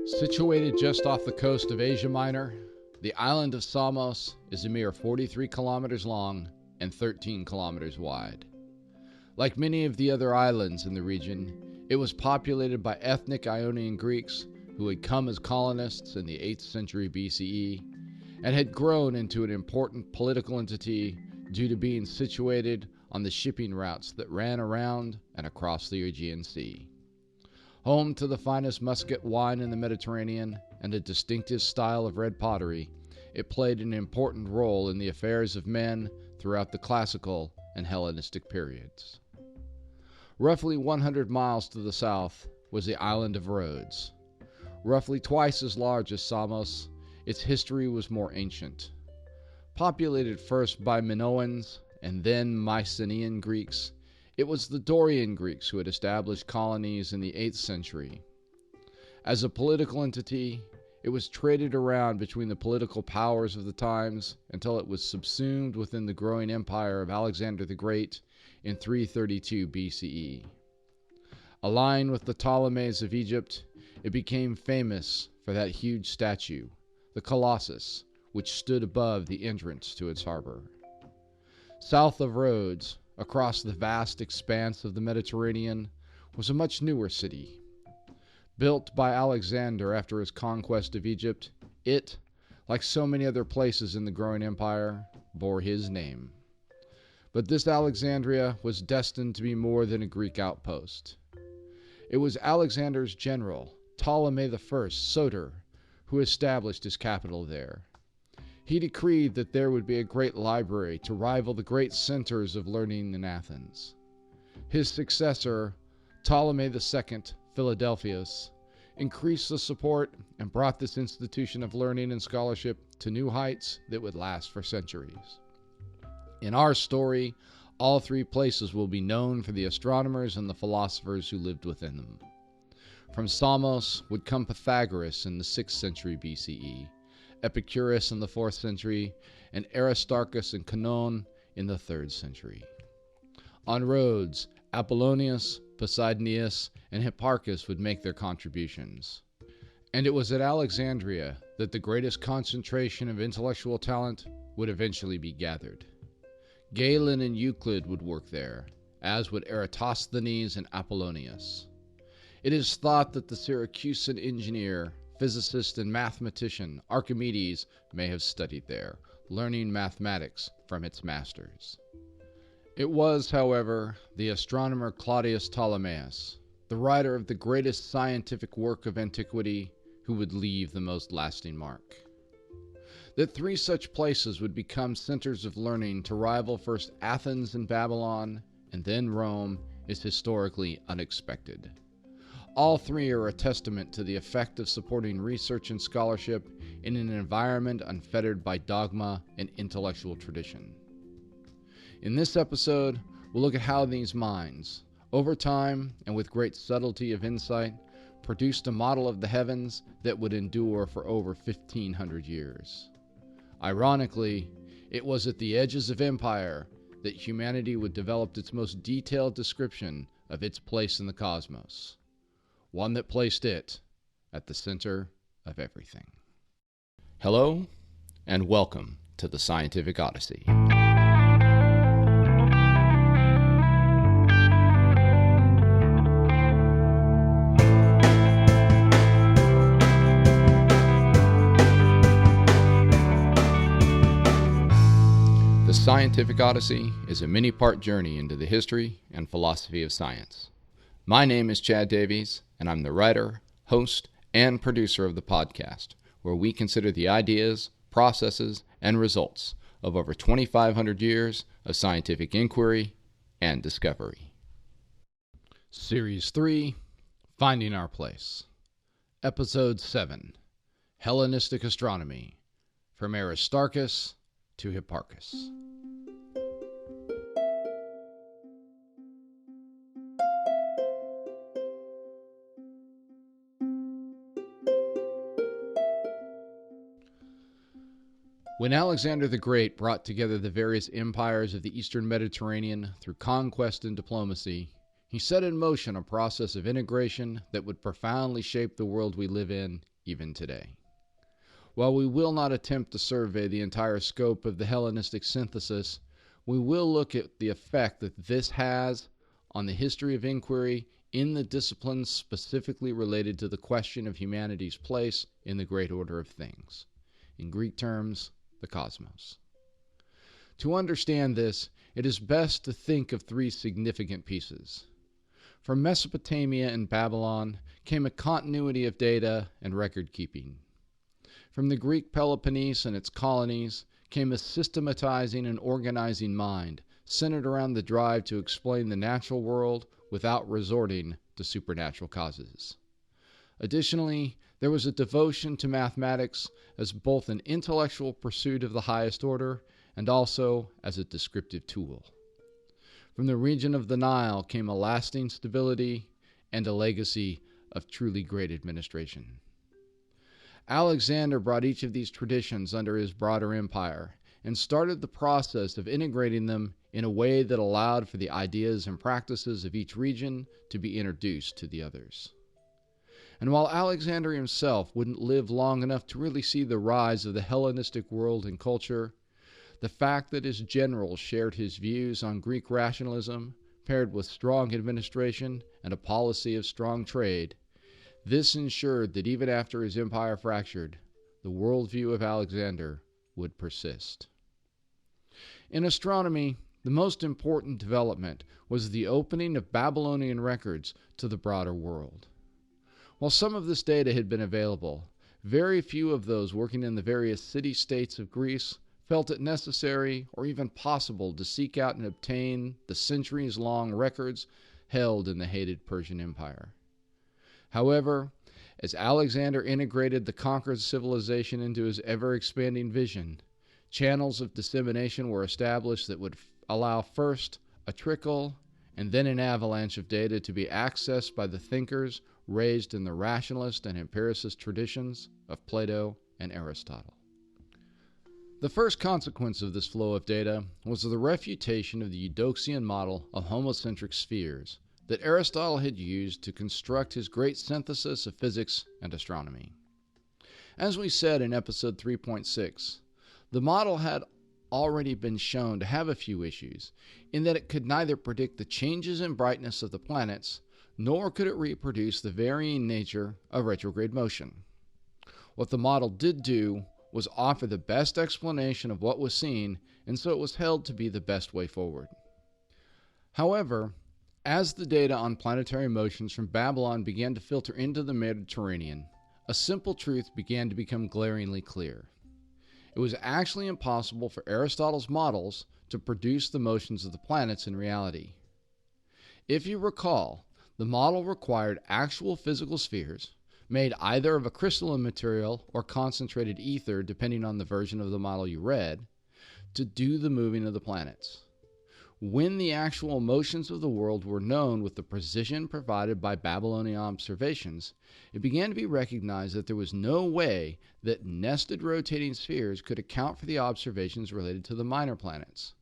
Situated just off the coast of Asia Minor, the island of Samos is a mere 43 kilometers long and 13 kilometers wide. Like many of the other islands in the region, it was populated by ethnic Ionian Greeks who had come as colonists in the 8th century BCE and had grown into an important political entity due to being situated on the shipping routes that ran around and across the Aegean Sea. Home to the finest muscat wine in the Mediterranean and a distinctive style of red pottery, it played an important role in the affairs of men throughout the classical and Hellenistic periods. Roughly 100 miles to the south was the island of Rhodes. Roughly twice as large as Samos, its history was more ancient. Populated first by Minoans and then Mycenaean Greeks, it was the Dorian Greeks who had established colonies in the 8th century. As a political entity, it was traded around between the political powers of the times until it was subsumed within the growing empire of Alexander the Great in 332 BCE. Aligned with the Ptolemies of Egypt, it became famous for that huge statue, the Colossus, which stood above the entrance to its harbor. South of Rhodes, across the vast expanse of the Mediterranean, was a much newer city. Built by Alexander after his conquest of Egypt, it, like so many other places in the growing empire, bore his name. But this Alexandria was destined to be more than a Greek outpost. It was Alexander's general, Ptolemy I Soter, who established his capital there. He decreed that there would be a great library to rival the great centers of learning in Athens. His successor, Ptolemy II Philadelphus, increased the support and brought this institution of learning and scholarship to new heights that would last for centuries. In our story, all three places will be known for the astronomers and the philosophers who lived within them. From Samos would come Pythagoras in the 6th century BCE, Epicurus in the 4th century, and Aristarchus and Canon in the 3rd century. On Rhodes, Apollonius, Posidonius, and Hipparchus would make their contributions. And it was at Alexandria that the greatest concentration of intellectual talent would eventually be gathered. Galen and Euclid would work there, as would Eratosthenes and Apollonius. It is thought that the Syracusan engineer, physicist, and mathematician Archimedes may have studied there, learning mathematics from its masters. It was, however, the astronomer Claudius Ptolemaeus, the writer of the greatest scientific work of antiquity, who would leave the most lasting mark. That three such places would become centers of learning to rival first Athens and Babylon, and then Rome, is historically unexpected. All three are a testament to the effect of supporting research and scholarship in an environment unfettered by dogma and intellectual tradition. In this episode, we'll look at how these minds, over time and with great subtlety of insight, produced a model of the heavens that would endure for over 1,500 years. Ironically, it was at the edges of empire that humanity would develop its most detailed description of its place in the cosmos. One that placed it at the center of everything. Hello, and welcome to the Scientific Odyssey. The Scientific Odyssey is a many-part journey into the history and philosophy of science. My name is Chad Davies, and I'm the writer, host, and producer of the podcast, where we consider the ideas, processes, and results of over 2,500 years of scientific inquiry and discovery. Series 3, Finding Our Place. Episode 7, Hellenistic Astronomy, from Aristarchus to Hipparchus. When Alexander the Great brought together the various empires of the Eastern Mediterranean through conquest and diplomacy, he set in motion a process of integration that would profoundly shape the world we live in even today. While we will not attempt to survey the entire scope of the Hellenistic synthesis, we will look at the effect that this has on the history of inquiry in the disciplines specifically related to the question of humanity's place in the great order of things. In Greek terms, the cosmos. To understand this, it is best to think of three significant pieces. From Mesopotamia and Babylon came a continuity of data and record keeping. From the Greek Peloponnese and its colonies came a systematizing and organizing mind centered around the drive to explain the natural world without resorting to supernatural causes. Additionally, there was a devotion to mathematics as both an intellectual pursuit of the highest order and also as a descriptive tool. From the region of the Nile came a lasting stability and a legacy of truly great administration. Alexander brought each of these traditions under his broader empire and started the process of integrating them in a way that allowed for the ideas and practices of each region to be introduced to the others. And while Alexander himself wouldn't live long enough to really see the rise of the Hellenistic world and culture, the fact that his generals shared his views on Greek rationalism, paired with strong administration and a policy of strong trade, this ensured that even after his empire fractured, the worldview of Alexander would persist. In astronomy, the most important development was the opening of Babylonian records to the broader world. While some of this data had been available, very few of those working in the various city-states of Greece felt it necessary or even possible to seek out and obtain the centuries-long records held in the hated Persian Empire. However, as Alexander integrated the conquered civilization into his ever-expanding vision, channels of dissemination were established that would allow first a trickle and then an avalanche of data to be accessed by the thinkers raised in the rationalist and empiricist traditions of Plato and Aristotle. The first consequence of this flow of data was the refutation of the Eudoxian model of homocentric spheres that Aristotle had used to construct his great synthesis of physics and astronomy. As we said in episode 3.6, the model had already been shown to have a few issues, in that it could neither predict the changes in brightness of the planets, nor could it reproduce the varying nature of retrograde motion. What the model did do was offer the best explanation of what was seen, and so it was held to be the best way forward. However, as the data on planetary motions from Babylon began to filter into the Mediterranean, a simple truth began to become glaringly clear. It was actually impossible for Aristotle's models to produce the motions of the planets in reality. If you recall, the model required actual physical spheres, made either of a crystalline material or concentrated ether, depending on the version of the model you read, to do the moving of the planets. When the actual motions of the world were known with the precision provided by Babylonian observations, it began to be recognized that there was no way that nested rotating spheres could account for the observations related to the minor planets.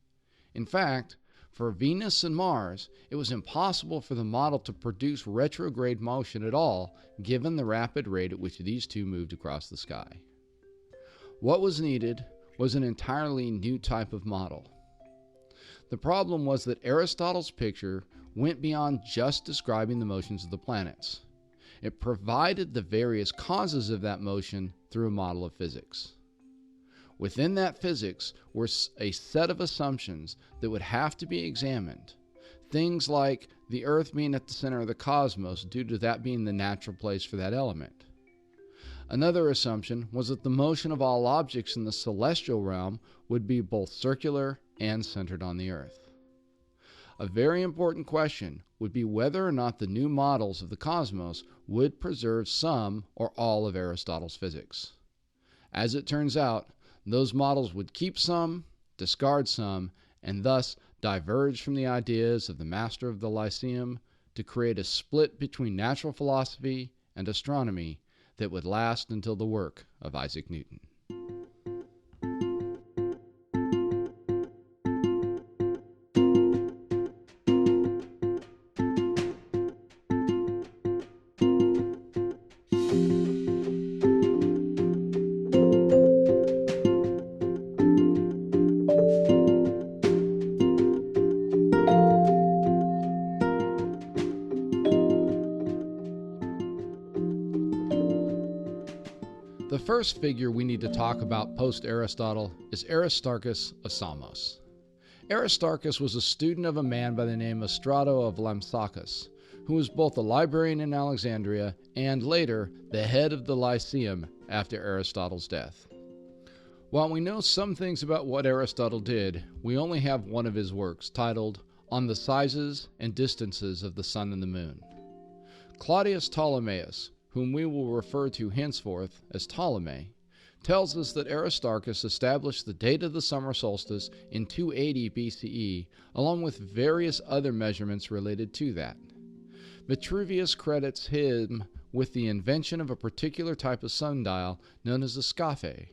In fact, for Venus and Mars, it was impossible for the model to produce retrograde motion at all, given the rapid rate at which these two moved across the sky. What was needed was an entirely new type of model. The problem was that Aristotle's picture went beyond just describing the motions of the planets. It provided the various causes of that motion through a model of physics. Within that physics were a set of assumptions that would have to be examined. Things like the Earth being at the center of the cosmos due to that being the natural place for that element. Another assumption was that the motion of all objects in the celestial realm would be both circular and centered on the Earth. A very important question would be whether or not the new models of the cosmos would preserve some or all of Aristotle's physics. As it turns out, those models would keep some, discard some, and thus diverge from the ideas of the master of the Lyceum to create a split between natural philosophy and astronomy that would last until the work of Isaac Newton. The first figure we need to talk about post-Aristotle is Aristarchus of Samos. Aristarchus was a student of a man by the name of Strato of Lampsacus, who was both a librarian in Alexandria and later the head of the Lyceum after Aristotle's death. While we know some things about what Aristotle did, we only have one of his works titled On the Sizes and Distances of the Sun and the Moon. Claudius Ptolemaeus, whom we will refer to henceforth as Ptolemy, tells us that Aristarchus established the date of the summer solstice in 280 BCE, along with various other measurements related to that. Vitruvius credits him with the invention of a particular type of sundial known as a scaphe.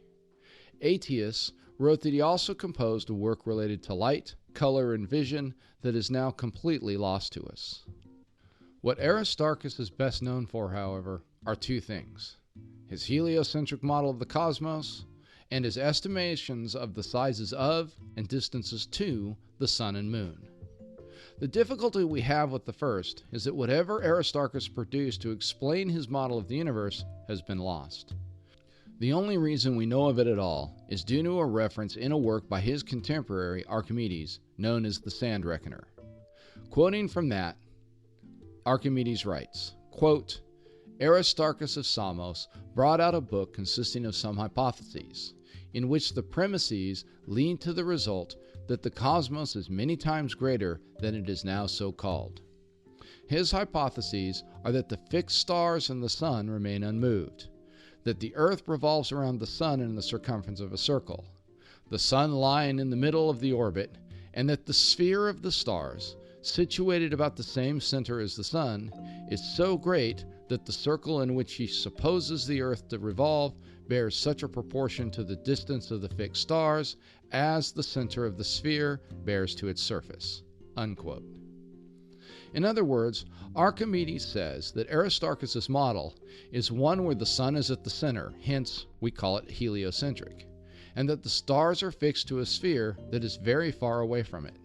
Aetius wrote that he also composed a work related to light, color, and vision that is now completely lost to us. What Aristarchus is best known for, however, are two things: his heliocentric model of the cosmos and his estimations of the sizes of and distances to the sun and moon. The difficulty we have with the first is that whatever Aristarchus produced to explain his model of the universe has been lost. The only reason we know of it at all is due to a reference in a work by his contemporary Archimedes, known as the Sand Reckoner. Quoting from that, Archimedes writes, quote, Aristarchus of Samos brought out a book consisting of some hypotheses, in which the premises lead to the result that the cosmos is many times greater than it is now so called. His hypotheses are that the fixed stars and the sun remain unmoved, that the earth revolves around the sun in the circumference of a circle, the sun lying in the middle of the orbit, and that the sphere of the stars, situated about the same center as the sun, is so great that the circle in which he supposes the earth to revolve bears such a proportion to the distance of the fixed stars as the center of the sphere bears to its surface. Unquote. In other words, Archimedes says that Aristarchus' model is one where the sun is at the center, hence we call it heliocentric, and that the stars are fixed to a sphere that is very far away from it.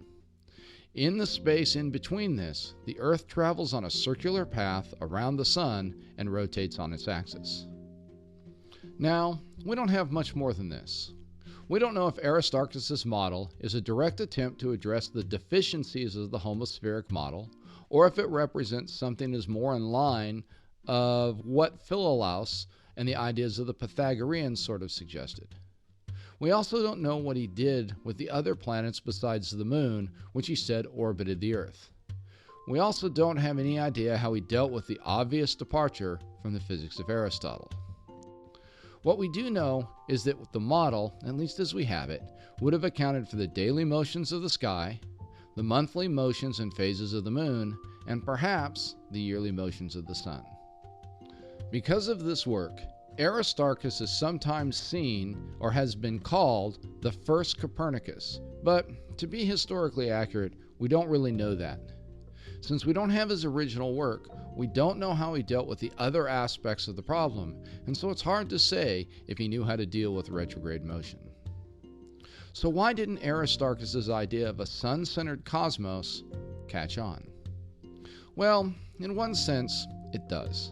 In the space in between this, the Earth travels on a circular path around the sun and rotates on its axis. Now, we don't have much more than this. We don't know if Aristarchus' model is a direct attempt to address the deficiencies of the homospheric model, or if it represents something as more in line of what Philolaus and the ideas of the Pythagoreans sort of suggested. We also don't know what he did with the other planets besides the moon, which he said orbited the Earth. We also don't have any idea how he dealt with the obvious departure from the physics of Aristotle. What we do know is that the model, at least as we have it, would have accounted for the daily motions of the sky, the monthly motions and phases of the moon, and perhaps the yearly motions of the sun. Because of this work, Aristarchus is sometimes seen or has been called the first Copernicus, but to be historically accurate, we don't really know that. Since we don't have his original work, we don't know how he dealt with the other aspects of the problem, and so it's hard to say if he knew how to deal with retrograde motion. So why didn't Aristarchus' idea of a sun-centered cosmos catch on? Well, in one sense, it does.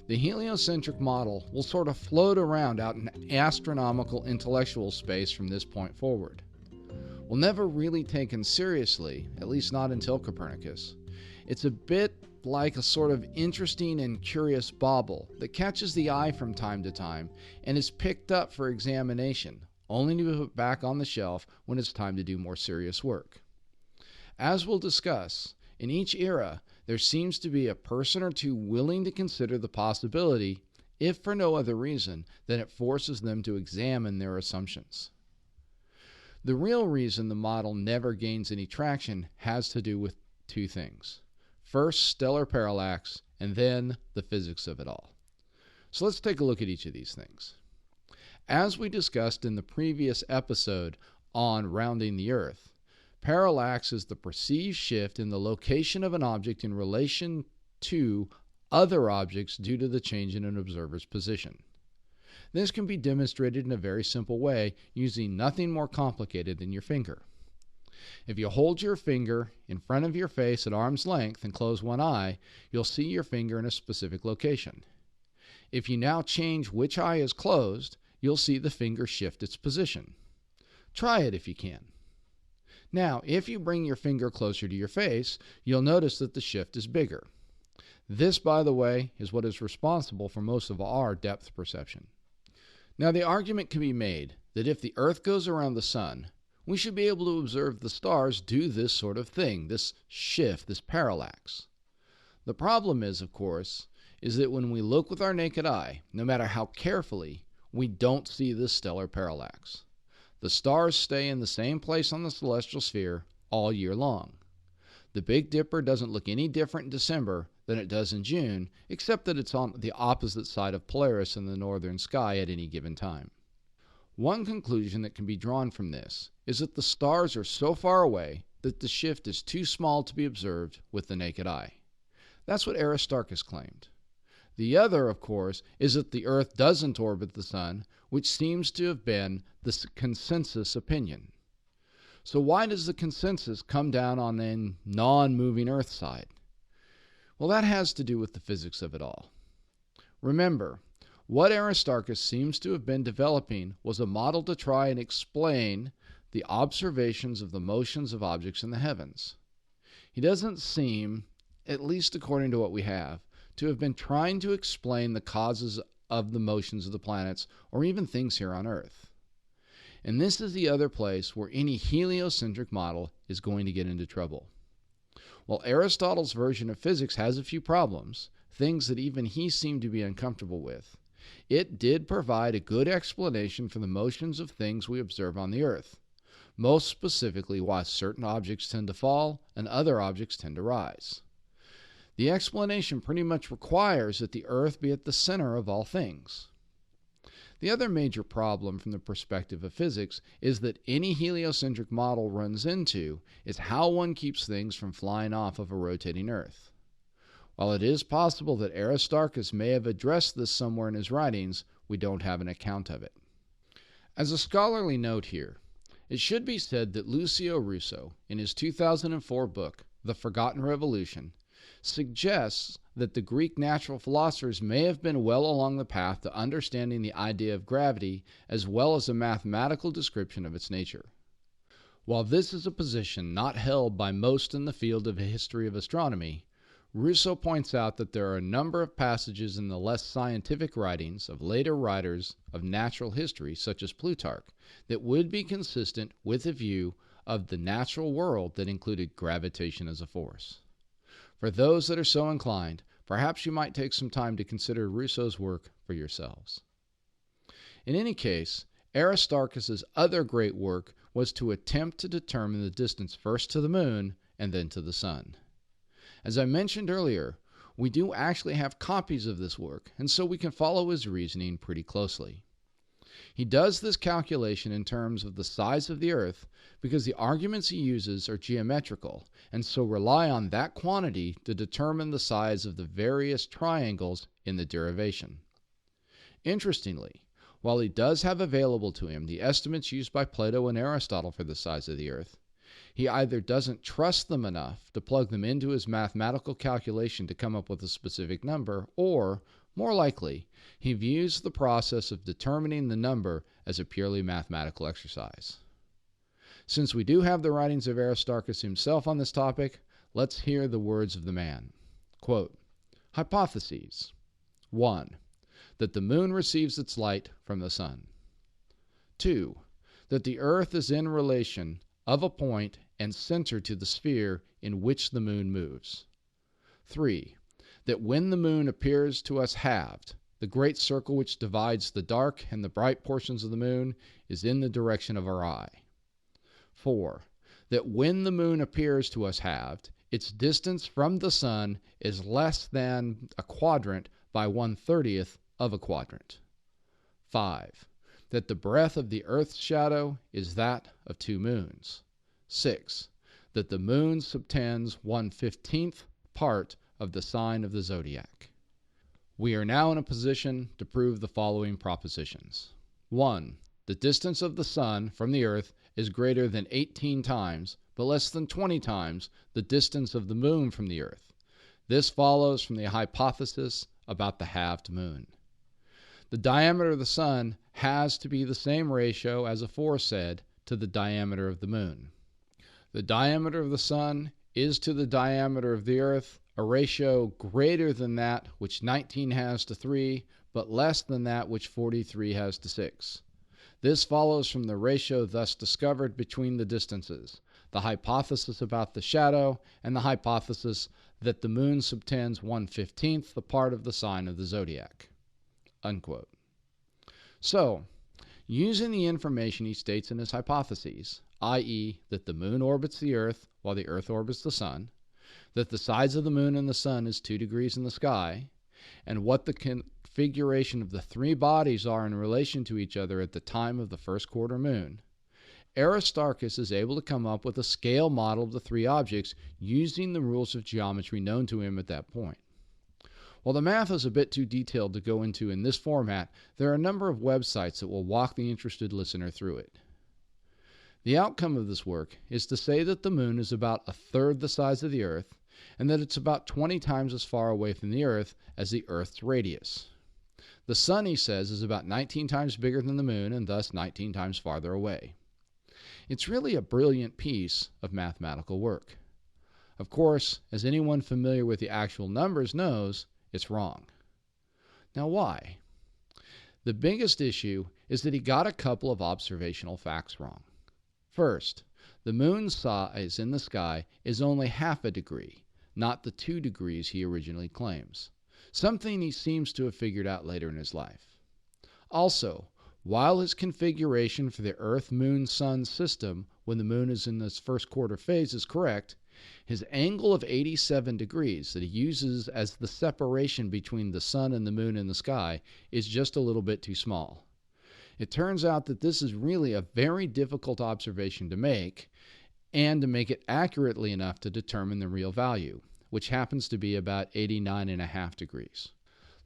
The heliocentric model will sort of float around out in astronomical intellectual space from this point forward. We'll never really taken seriously, at least not until Copernicus. It's a bit like a sort of interesting and curious bauble that catches the eye from time to time and is picked up for examination, only to be put back on the shelf when it's time to do more serious work. As we'll discuss, in each era, there seems to be a person or two willing to consider the possibility, if for no other reason than it forces them to examine their assumptions. The real reason the model never gains any traction has to do with two things. First, stellar parallax, and then the physics of it all. So let's take a look at each of these things. As we discussed in the previous episode on rounding the Earth, parallax is the perceived shift in the location of an object in relation to other objects due to the change in an observer's position. This can be demonstrated in a very simple way using nothing more complicated than your finger. If you hold your finger in front of your face at arm's length and close one eye, you'll see your finger in a specific location. If you now change which eye is closed, you'll see the finger shift its position. Try it if you can. Now, if you bring your finger closer to your face, you'll notice that the shift is bigger. This, by the way, is what is responsible for most of our depth perception. Now, the argument can be made that if the Earth goes around the Sun, we should be able to observe the stars do this sort of thing, this shift, this parallax. The problem is, of course, is that when we look with our naked eye, no matter how carefully, we don't see this stellar parallax. The stars stay in the same place on the celestial sphere all year long. The Big Dipper doesn't look any different in December than it does in June, except that it's on the opposite side of Polaris in the northern sky at any given time. One conclusion that can be drawn from this is that the stars are so far away that the shift is too small to be observed with the naked eye. That's what Aristarchus claimed. The other, of course, is that the Earth doesn't orbit the Sun, which seems to have been the consensus opinion. So why does the consensus come down on the non-moving Earth side? Well, that has to do with the physics of it all. Remember, what Aristarchus seems to have been developing was a model to try and explain the observations of the motions of objects in the heavens. He doesn't seem, at least according to what we have, to have been trying to explain the causes of the motions of the planets or even things here on Earth. And this is the other place where any heliocentric model is going to get into trouble. While Aristotle's version of physics has a few problems, things that even he seemed to be uncomfortable with, it did provide a good explanation for the motions of things we observe on the Earth, most specifically why certain objects tend to fall and other objects tend to rise. The explanation pretty much requires that the Earth be at the center of all things. The other major problem from the perspective of physics is that any heliocentric model runs into is how one keeps things from flying off of a rotating Earth. While it is possible that Aristarchus may have addressed this somewhere in his writings, we don't have an account of it. As a scholarly note here, it should be said that Lucio Russo, in his 2004 book, The Forgotten Revolution, suggests that the Greek natural philosophers may have been well along the path to understanding the idea of gravity as well as a mathematical description of its nature. While this is a position not held by most in the field of history of astronomy, Russo points out that there are a number of passages in the less scientific writings of later writers of natural history, such as Plutarch, that would be consistent with a view of the natural world that included gravitation as a force. For those that are so inclined, perhaps you might take some time to consider Russo's work for yourselves. In any case, Aristarchus's other great work was to attempt to determine the distance first to the moon and then to the sun. As I mentioned earlier, we do actually have copies of this work, and so we can follow his reasoning pretty closely. He does this calculation in terms of the size of the Earth because the arguments he uses are geometrical, and so rely on that quantity to determine the size of the various triangles in the derivation. Interestingly, while he does have available to him the estimates used by Plato and Aristotle for the size of the Earth, he either doesn't trust them enough to plug them into his mathematical calculation to come up with a specific number, or, more likely, he views the process of determining the number as a purely mathematical exercise. Since we do have the writings of Aristarchus himself on this topic, let's hear the words of the man. Quote, Hypotheses. 1. That the moon receives its light from the sun. 2. That the Earth is in relation of a point and center to the sphere in which the moon moves. 3. That when the moon appears to us halved, the great circle which divides the dark and the bright portions of the moon is in the direction of our eye. 4. That when the moon appears to us halved, its distance from the sun is less than a quadrant by 1/30th of a quadrant. 5. That the breadth of the Earth's shadow is that of 2 moons. 6. That the moon subtends 1/15th part of the sign of the zodiac. We are now in a position to prove the following propositions. 1. The distance of the sun from the Earth is greater than 18 times, but less than 20 times, the distance of the moon from the Earth. This follows from the hypothesis about the halved moon. The diameter of the sun has to be the same ratio as aforesaid to the diameter of the moon. The diameter of the sun is to the diameter of the earth a ratio greater than that which 19 has to 3, but less than that which 43 has to 6. This follows from the ratio thus discovered between the distances, the hypothesis about the shadow, and the hypothesis that the moon subtends 1/15 the part of the sign of the zodiac." Unquote. So, using the information he states in his hypotheses, i.e., that the moon orbits the earth while the earth orbits the sun, that the size of the moon and the sun is 2 degrees in the sky, and what the configuration of the three bodies are in relation to each other at the time of the first quarter moon, Aristarchus is able to come up with a scale model of the three objects using the rules of geometry known to him at that point. While the math is a bit too detailed to go into in this format, there are a number of websites that will walk the interested listener through it. The outcome of this work is to say that the moon is about 1/3 the size of the earth, and that it's about 20 times as far away from the earth as the earth's radius. The sun, he says, is about 19 times bigger than the moon and thus 19 times farther away. It's really a brilliant piece of mathematical work. Of course, as anyone familiar with the actual numbers knows, it's wrong. Now why? The biggest issue is that he got a couple of observational facts wrong. First, the moon's size in the sky is only 1/2 degree, not the 2 degrees he originally claims, something he seems to have figured out later in his life. Also, while his configuration for the Earth-Moon-Sun system when the moon is in this first quarter phase is correct, his angle of 87 degrees that he uses as the separation between the sun and the moon in the sky is just a little bit too small. It turns out that this is really a very difficult observation to make, and to make it accurately enough to determine the real value, which happens to be about 89.5 degrees.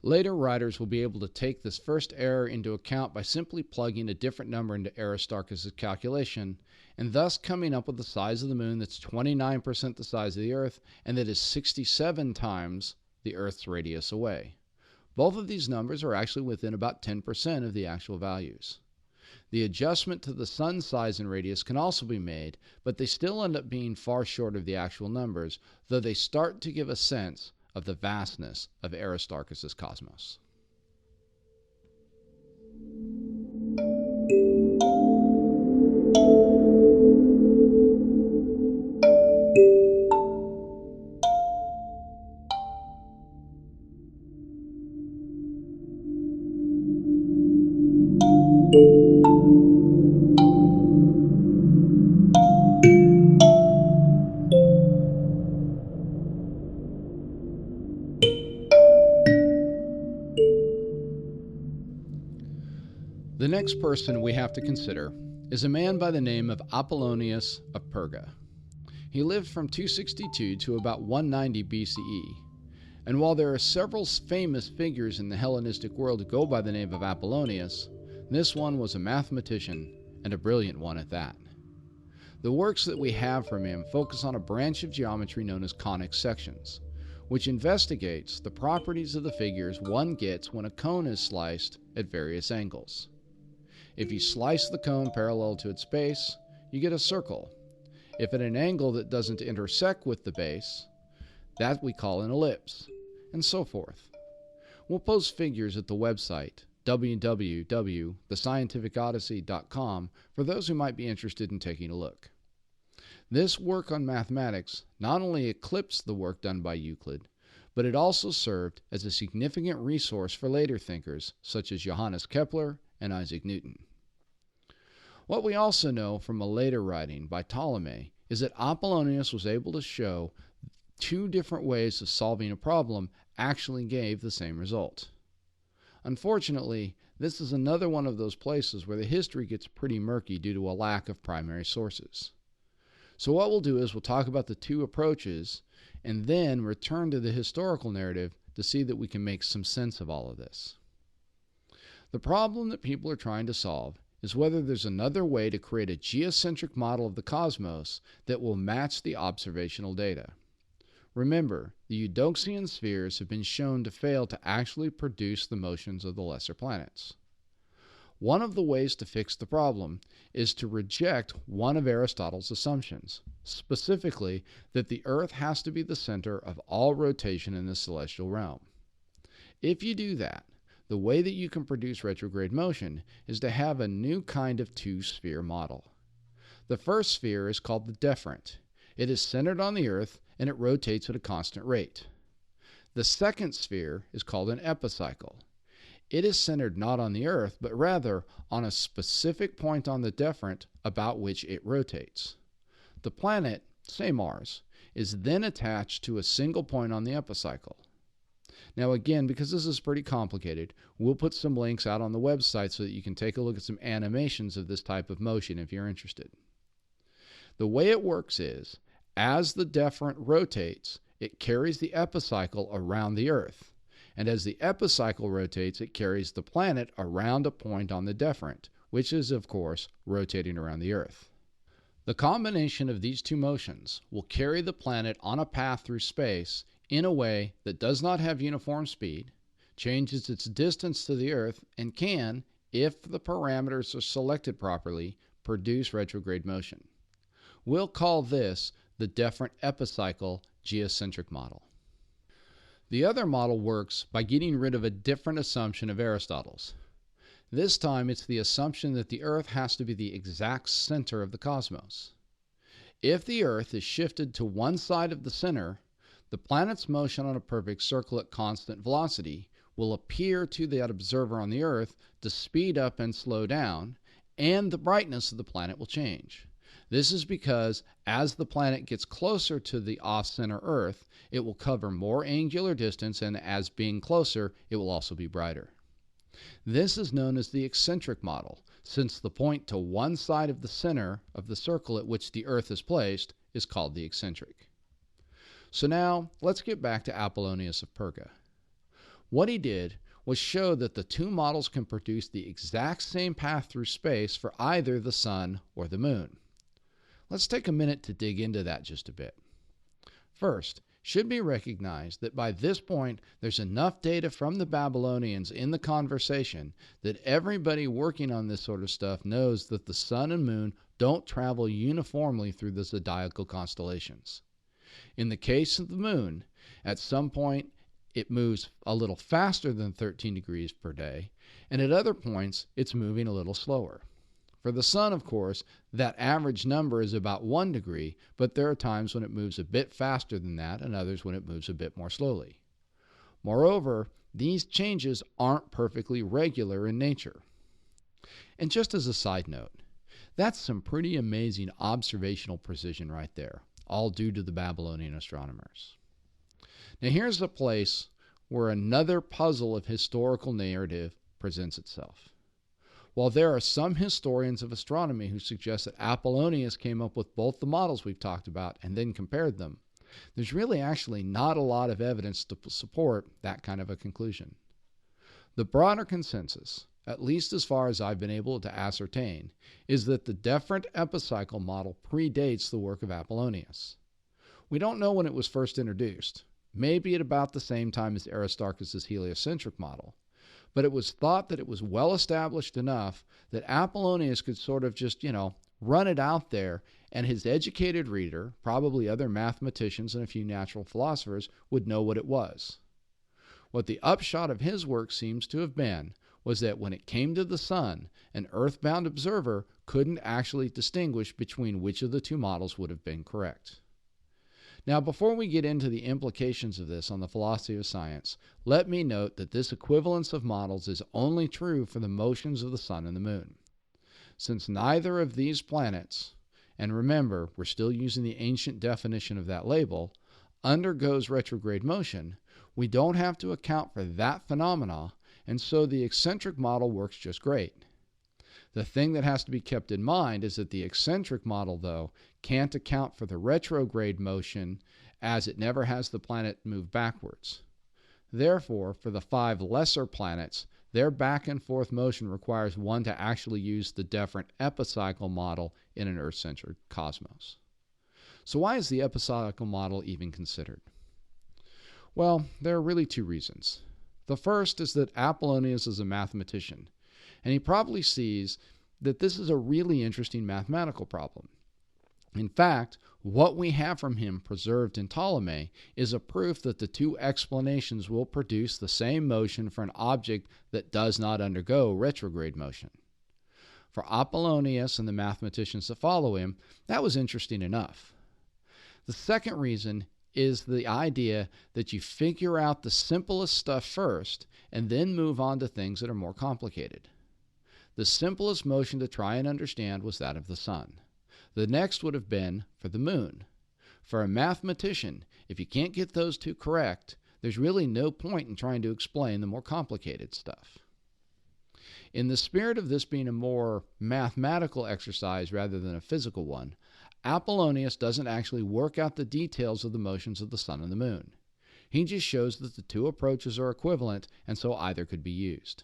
Later writers will be able to take this first error into account by simply plugging a different number into Aristarchus' calculation, and thus coming up with the size of the moon that's 29% the size of the Earth, and that is 67 times the Earth's radius away. Both of these numbers are actually within about 10% of the actual values. The adjustment to the sun's size and radius can also be made, but they still end up being far short of the actual numbers, though they start to give a sense of the vastness of Aristarchus' cosmos. The next person we have to consider is a man by the name of Apollonius of Perga. He lived from 262 to about 190 BCE, and while there are several famous figures in the Hellenistic world who go by the name of Apollonius, this one was a mathematician, and a brilliant one at that. The works that we have from him focus on a branch of geometry known as conic sections, which investigates the properties of the figures one gets when a cone is sliced at various angles. If you slice the cone parallel to its base, you get a circle. If at an angle that doesn't intersect with the base, that we call an ellipse, and so forth. We'll post figures at the website www.thescientificodyssey.com for those who might be interested in taking a look. This work on mathematics not only eclipsed the work done by Euclid, but it also served as a significant resource for later thinkers such as Johannes Kepler and Isaac Newton. What we also know from a later writing by Ptolemy is that Apollonius was able to show 2 different ways of solving a problem actually gave the same result. Unfortunately, this is another one of those places where the history gets pretty murky due to a lack of primary sources. So what we'll do is we'll talk about the 2 approaches and then return to the historical narrative to see that we can make some sense of all of this. The problem that people are trying to solve is whether there's another way to create a geocentric model of the cosmos that will match the observational data. Remember, the Eudoxian spheres have been shown to fail to actually produce the motions of the lesser planets. One of the ways to fix the problem is to reject one of Aristotle's assumptions, specifically that the Earth has to be the center of all rotation in the celestial realm. If you do that, the way that you can produce retrograde motion is to have a new kind of two-sphere model. The first sphere is called the deferent. It is centered on the Earth and it rotates at a constant rate. The second sphere is called an epicycle. It is centered not on the Earth, but rather on a specific point on the deferent about which it rotates. The planet, say Mars, is then attached to a single point on the epicycle. Now again, because this is pretty complicated, we'll put some links out on the website so that you can take a look at some animations of this type of motion if you're interested. The way it works is, as the deferent rotates, it carries the epicycle around the Earth. And as the epicycle rotates, it carries the planet around a point on the deferent, which is, of course, rotating around the Earth. The combination of these two motions will carry the planet on a path through space in a way that does not have uniform speed, changes its distance to the Earth, and can, if the parameters are selected properly, produce retrograde motion. We'll call this the deferent epicycle geocentric model. The other model works by getting rid of a different assumption of Aristotle's. This time it's the assumption that the Earth has to be the exact center of the cosmos. If the Earth is shifted to one side of the center, the planet's motion on a perfect circle at constant velocity will appear to that observer on the Earth to speed up and slow down, and the brightness of the planet will change. This is because as the planet gets closer to the off-center Earth, it will cover more angular distance, and as being closer, it will also be brighter. This is known as the eccentric model, since the point to one side of the center of the circle at which the Earth is placed is called the eccentric. So now, let's get back to Apollonius of Perga. What he did was show that the two models can produce the exact same path through space for either the Sun or the Moon. Let's take a minute to dig into that just a bit. First, should be recognized that by this point there's enough data from the Babylonians in the conversation that everybody working on this sort of stuff knows that the Sun and Moon don't travel uniformly through the zodiacal constellations. In the case of the Moon, at some point it moves a little faster than 13 degrees per day, and at other points it's moving a little slower. For the Sun, of course, that average number is about 1 degree, but there are times when it moves a bit faster than that and others when it moves a bit more slowly. Moreover, these changes aren't perfectly regular in nature. And just as a side note, that's some pretty amazing observational precision right there, all due to the Babylonian astronomers. Now here's a place where another puzzle of historical narrative presents itself. While there are some historians of astronomy who suggest that Apollonius came up with both the models we've talked about and then compared them, there's really actually not a lot of evidence to support that kind of a conclusion. The broader consensus, at least as far as I've been able to ascertain, is that the deferent epicycle model predates the work of Apollonius. We don't know when it was first introduced, maybe at about the same time as Aristarchus' heliocentric model, but it was thought that it was well established enough that Apollonius could sort of just, run it out there, and his educated reader, probably other mathematicians and a few natural philosophers, would know what it was. What the upshot of his work seems to have been was that when it came to the Sun, an earthbound observer couldn't actually distinguish between which of the two models would have been correct. Now, before we get into the implications of this on the philosophy of science, let me note that this equivalence of models is only true for the motions of the Sun and the Moon. Since neither of these planets, and remember, we're still using the ancient definition of that label, undergoes retrograde motion, we don't have to account for that phenomena, and so the eccentric model works just great. The thing that has to be kept in mind is that the eccentric model, though, can't account for the retrograde motion as it never has the planet move backwards. Therefore, for the 5 lesser planets, their back and forth motion requires one to actually use the deferent epicycle model in an Earth-centered cosmos. So why is the epicycle model even considered? Well, there are really two reasons. The first is that Apollonius is a mathematician, and he probably sees that this is a really interesting mathematical problem. In fact, what we have from him preserved in Ptolemy is a proof that the two explanations will produce the same motion for an object that does not undergo retrograde motion. For Apollonius and the mathematicians that follow him, that was interesting enough. The second reason is the idea that you figure out the simplest stuff first and then move on to things that are more complicated. The simplest motion to try and understand was that of the sun. The next would have been for the moon. For a mathematician, if you can't get those two correct, there's really no point in trying to explain the more complicated stuff. In the spirit of this being a more mathematical exercise rather than a physical one, Apollonius doesn't actually work out the details of the motions of the sun and the moon. He just shows that the two approaches are equivalent, and so either could be used.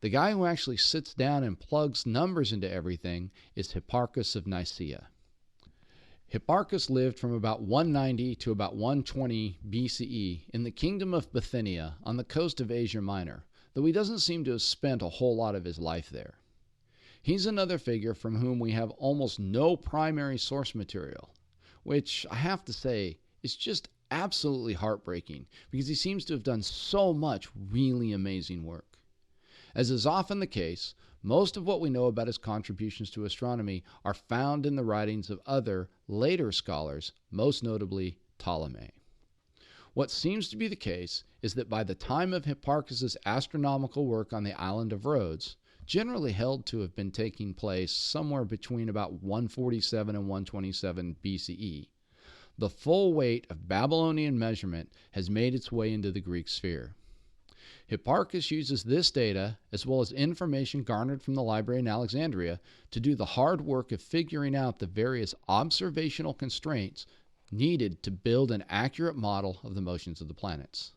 The guy who actually sits down and plugs numbers into everything is Hipparchus of Nicaea. Hipparchus lived from about 190 to about 120 BCE in the kingdom of Bithynia on the coast of Asia Minor, though he doesn't seem to have spent a whole lot of his life there. He's another figure from whom we have almost no primary source material, which I have to say is just absolutely heartbreaking because he seems to have done so much really amazing work. As is often the case, most of what we know about his contributions to astronomy are found in the writings of other, later scholars, most notably Ptolemy. What seems to be the case is that by the time of Hipparchus's astronomical work on the island of Rhodes, generally held to have been taking place somewhere between about 147 and 127 BCE, the full weight of Babylonian measurement has made its way into the Greek sphere. Hipparchus uses this data, as well as information garnered from the library in Alexandria, to do the hard work of figuring out the various observational constraints needed to build an accurate model of the motions of the planets.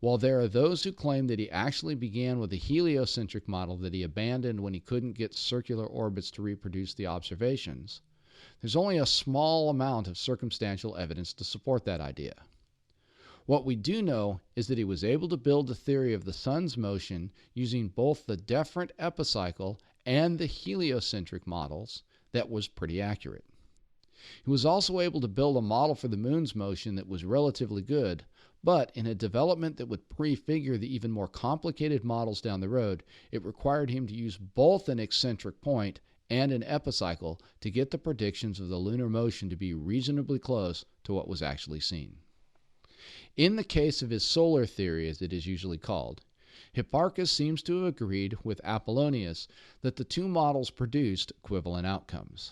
While there are those who claim that he actually began with a heliocentric model that he abandoned when he couldn't get circular orbits to reproduce the observations, there's only a small amount of circumstantial evidence to support that idea. What we do know is that he was able to build a theory of the sun's motion using both the deferent epicycle and the heliocentric models that was pretty accurate. He was also able to build a model for the moon's motion that was relatively good, but in a development that would prefigure the even more complicated models down the road, it required him to use both an eccentric point and an epicycle to get the predictions of the lunar motion to be reasonably close to what was actually seen. In the case of his solar theory, as it is usually called, Hipparchus seems to have agreed with Apollonius that the two models produced equivalent outcomes.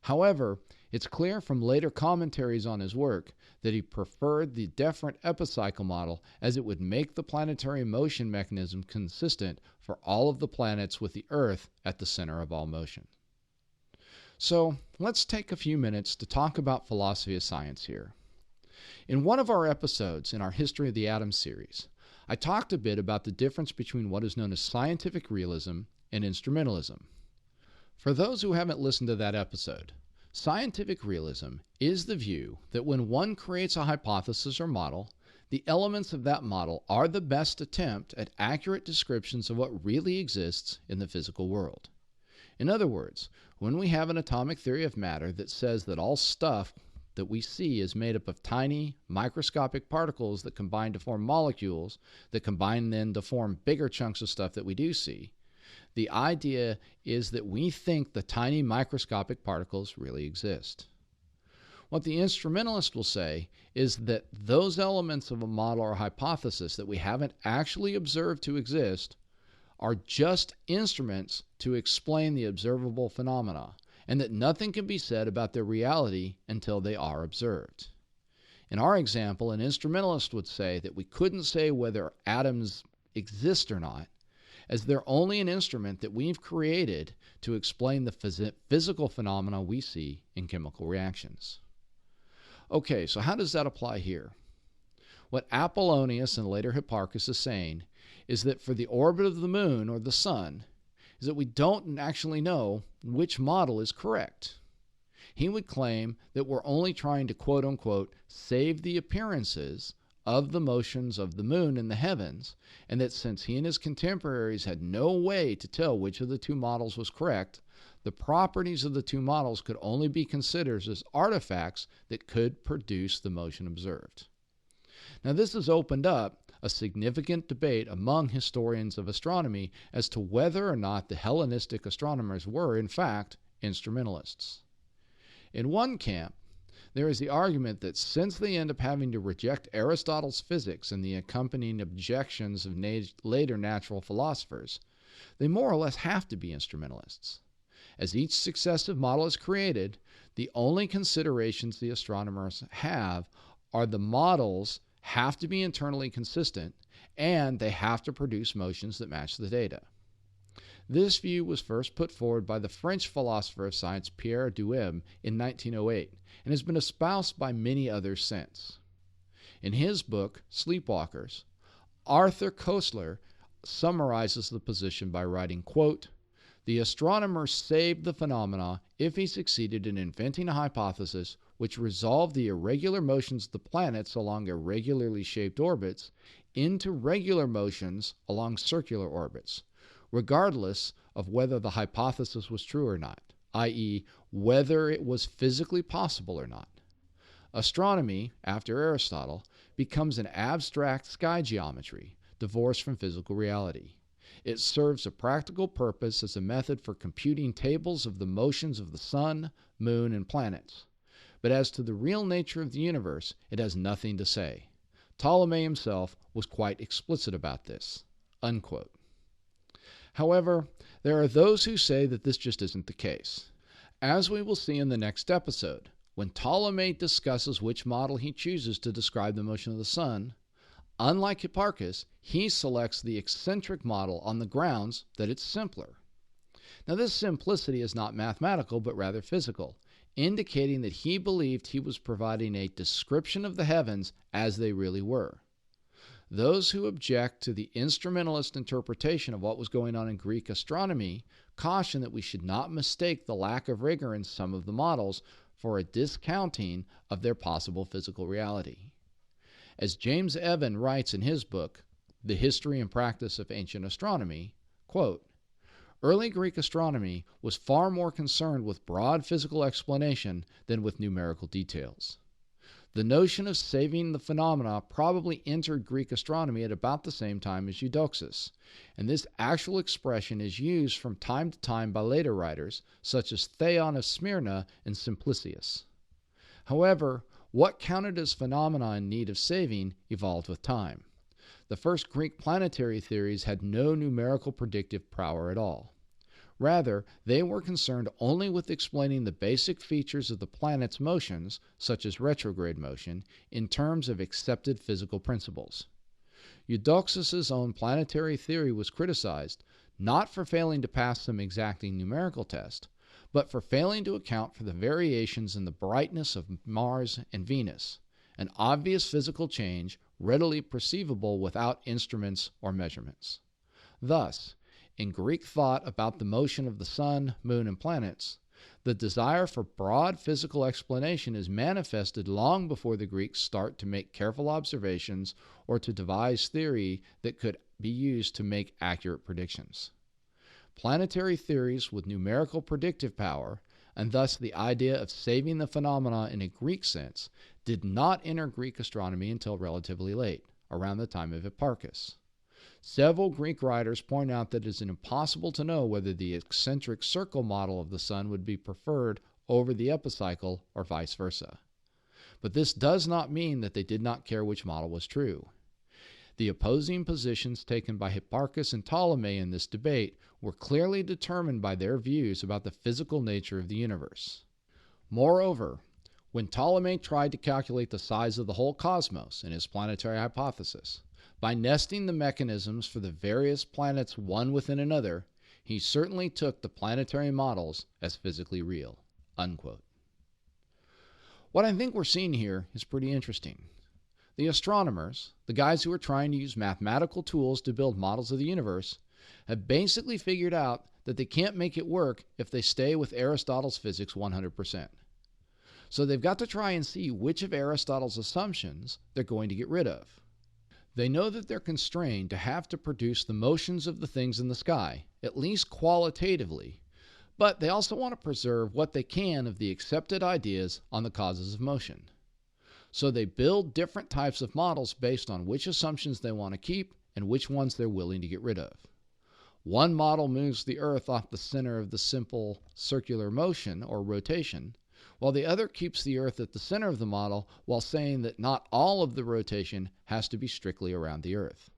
However, it's clear from later commentaries on his work that he preferred the deferent epicycle model as it would make the planetary motion mechanism consistent for all of the planets with the Earth at the center of all motion. So, let's take a few minutes to talk about philosophy of science here. In one of our episodes in our History of the Atom series, I talked a bit about the difference between what is known as scientific realism and instrumentalism. For those who haven't listened to that episode, scientific realism is the view that when one creates a hypothesis or model, the elements of that model are the best attempt at accurate descriptions of what really exists in the physical world. In other words, when we have an atomic theory of matter that says that all stuff that we see is made up of tiny, microscopic particles that combine to form molecules, that combine then to form bigger chunks of stuff that we do see, the idea is that we think the tiny microscopic particles really exist. What the instrumentalist will say is that those elements of a model or hypothesis that we haven't actually observed to exist are just instruments to explain the observable phenomena, and that nothing can be said about their reality until they are observed. In our example, an instrumentalist would say that we couldn't say whether atoms exist or not, as they're only an instrument that we've created to explain the physical phenomena we see in chemical reactions. Okay, so how does that apply here? What Apollonius and later Hipparchus is saying is that for the orbit of the moon or the sun, is that we don't actually know which model is correct. He would claim that we're only trying to quote-unquote save the appearances of the motions of the moon in the heavens, and that since he and his contemporaries had no way to tell which of the two models was correct, the properties of the two models could only be considered as artifacts that could produce the motion observed. Now, this has opened up a significant debate among historians of astronomy as to whether or not the Hellenistic astronomers were, in fact, instrumentalists. In one camp, there is the argument that since they end up having to reject Aristotle's physics and the accompanying objections of later natural philosophers, they more or less have to be instrumentalists. As each successive model is created, the only considerations the astronomers have are the models have to be internally consistent and they have to produce motions that match the data. This view was first put forward by the French philosopher of science Pierre Duhem in 1908 and has been espoused by many others since. In his book, Sleepwalkers, Arthur Koestler summarizes the position by writing, quote, "The astronomer saved the phenomena if he succeeded in inventing a hypothesis which resolved the irregular motions of the planets along irregularly shaped orbits into regular motions along circular orbits, regardless of whether the hypothesis was true or not, i.e., whether it was physically possible or not. Astronomy, after Aristotle, becomes an abstract sky geometry, divorced from physical reality. It serves a practical purpose as a method for computing tables of the motions of the sun, moon, and planets. But as to the real nature of the universe, it has nothing to say. Ptolemy himself was quite explicit about this." Unquote. However, there are those who say that this just isn't the case. As we will see in the next episode, when Ptolemy discusses which model he chooses to describe the motion of the sun, unlike Hipparchus, he selects the eccentric model on the grounds that it's simpler. Now, this simplicity is not mathematical, but rather physical, indicating that he believed he was providing a description of the heavens as they really were. Those who object to the instrumentalist interpretation of what was going on in Greek astronomy caution that we should not mistake the lack of rigor in some of the models for a discounting of their possible physical reality. As James Evan writes in his book, The History and Practice of Ancient Astronomy, quote, "Early Greek astronomy was far more concerned with broad physical explanation than with numerical details. The notion of saving the phenomena probably entered Greek astronomy at about the same time as Eudoxian, and this actual expression is used from time to time by later writers, such as Theon of Smyrna and Simplicius. However, what counted as phenomena in need of saving evolved with time. The first Greek planetary theories had no numerical predictive power at all. Rather, they were concerned only with explaining the basic features of the planet's motions, such as retrograde motion, in terms of accepted physical principles. Eudoxius' own planetary theory was criticized, not for failing to pass some exacting numerical test, but for failing to account for the variations in the brightness of Mars and Venus, an obvious physical change readily perceivable without instruments or measurements. Thus, in Greek thought about the motion of the sun, moon, and planets, the desire for broad physical explanation is manifested long before the Greeks start to make careful observations or to devise theory that could be used to make accurate predictions. Planetary theories with numerical predictive power, and thus the idea of saving the phenomena in a Greek sense, did not enter Greek astronomy until relatively late, around the time of Hipparchus. Several Greek writers point out that it is impossible to know whether the eccentric circle model of the sun would be preferred over the epicycle or vice versa. But this does not mean that they did not care which model was true. The opposing positions taken by Hipparchus and Ptolemy in this debate were clearly determined by their views about the physical nature of the universe. Moreover, when Ptolemy tried to calculate the size of the whole cosmos in his planetary hypothesis, by nesting the mechanisms for the various planets one within another, he certainly took the planetary models as physically real." Unquote. What I think we're seeing here is pretty interesting. The astronomers, the guys who are trying to use mathematical tools to build models of the universe, have basically figured out that they can't make it work if they stay with Aristotle's physics 100%. So they've got to try and see which of Aristotle's assumptions they're going to get rid of. They know that they're constrained to have to produce the motions of the things in the sky, at least qualitatively, but they also want to preserve what they can of the accepted ideas on the causes of motion. So they build different types of models based on which assumptions they want to keep and which ones they're willing to get rid of. One model moves the Earth off the center of the simple circular motion or rotation, while the other keeps the Earth at the center of the model while saying that not all of the rotation has to be strictly around the Earth.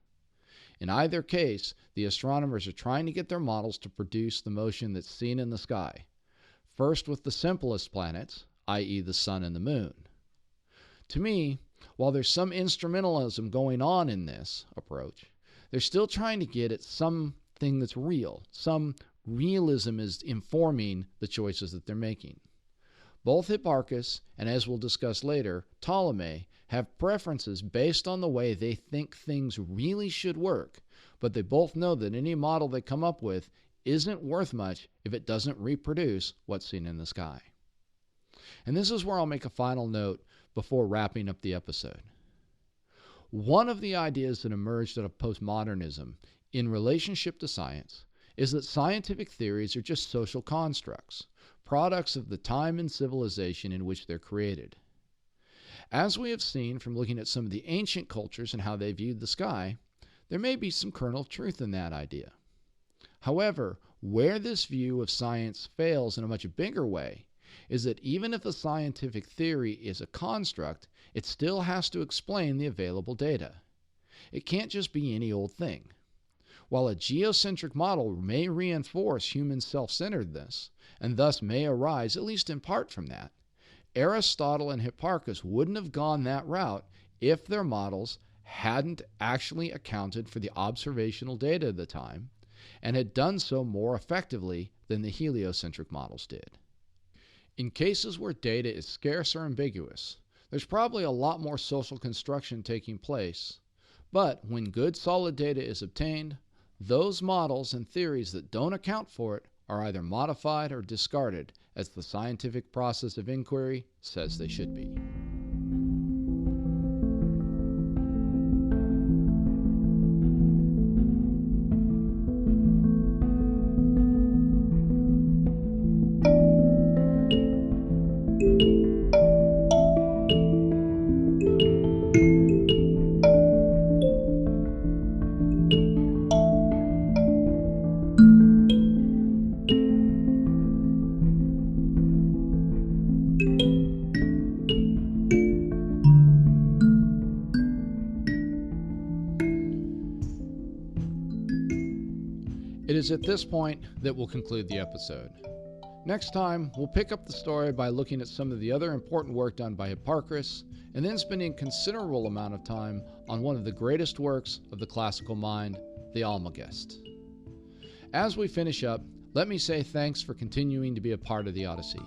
In either case, the astronomers are trying to get their models to produce the motion that's seen in the sky, first with the simplest planets, i.e. the Sun and the Moon. To me, while there's some instrumentalism going on in this approach, they're still trying to get at something that's real. Some realism is informing the choices that they're making. Both Hipparchus and, as we'll discuss later, Ptolemy have preferences based on the way they think things really should work, but they both know that any model they come up with isn't worth much if it doesn't reproduce what's seen in the sky. And this is where I'll make a final note before wrapping up the episode. One of the ideas that emerged out of postmodernism in relationship to science is that scientific theories are just social constructs, products of the time and civilization in which they're created. As we have seen from looking at some of the ancient cultures and how they viewed the sky, there may be some kernel of truth in that idea. However, where this view of science fails in a much bigger way is that even if a scientific theory is a construct, it still has to explain the available data. It can't just be any old thing. While a geocentric model may reinforce human self-centeredness, and thus may arise, at least in part, from that, Aristotle and Hipparchus wouldn't have gone that route if their models hadn't actually accounted for the observational data of the time and had done so more effectively than the heliocentric models did. In cases where data is scarce or ambiguous, there's probably a lot more social construction taking place, but when good solid data is obtained, those models and theories that don't account for it are either modified or discarded, as the scientific process of inquiry says they should be. It is at this point that we'll conclude the episode. Next time, we'll pick up the story by looking at some of the other important work done by Hipparchus, and then spending a considerable amount of time on one of the greatest works of the classical mind, the Almagest. As we finish up, let me say thanks for continuing to be a part of the Odyssey.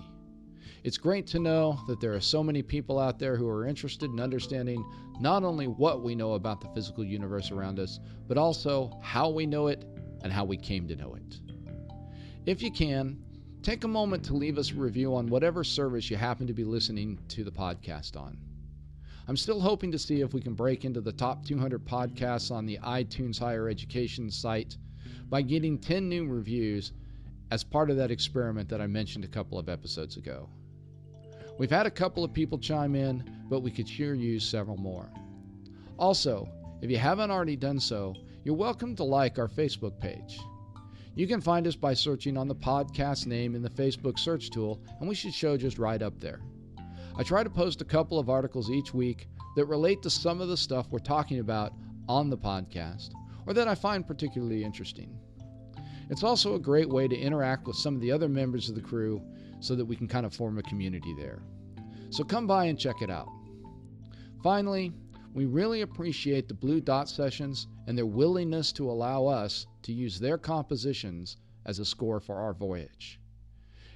It's great to know that there are so many people out there who are interested in understanding not only what we know about the physical universe around us, but also how we know it and how we came to know it. If you can, take a moment to leave us a review on whatever service you happen to be listening to the podcast on. I'm still hoping to see if we can break into the top 200 podcasts on the iTunes Higher Education site by getting 10 new reviews as part of that experiment that I mentioned a couple of episodes ago. We've had a couple of people chime in, but we could sure use several more. Also, if you haven't already done so, you're welcome to like our Facebook page. You can find us by searching on the podcast name in the Facebook search tool, and we should show just right up there. I try to post a couple of articles each week that relate to some of the stuff we're talking about on the podcast, or that I find particularly interesting. It's also a great way to interact with some of the other members of the crew so that we can kind of form a community there. So come by and check it out. Finally, we really appreciate the Blue Dot Sessions and their willingness to allow us to use their compositions as a score for our voyage.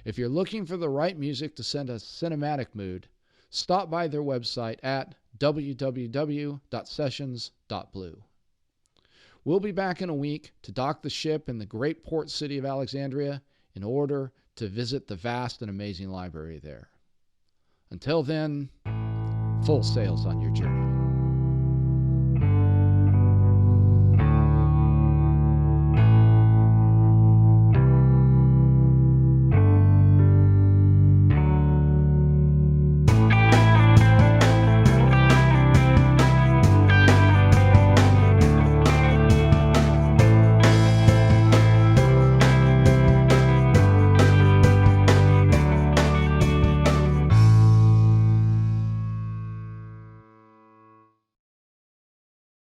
If you're looking for the right music to send a cinematic mood, stop by their website at www.sessions.blue. We'll be back in a week to dock the ship in the great port city of Alexandria in order to visit the vast and amazing library there. Until then, full sails on your journey.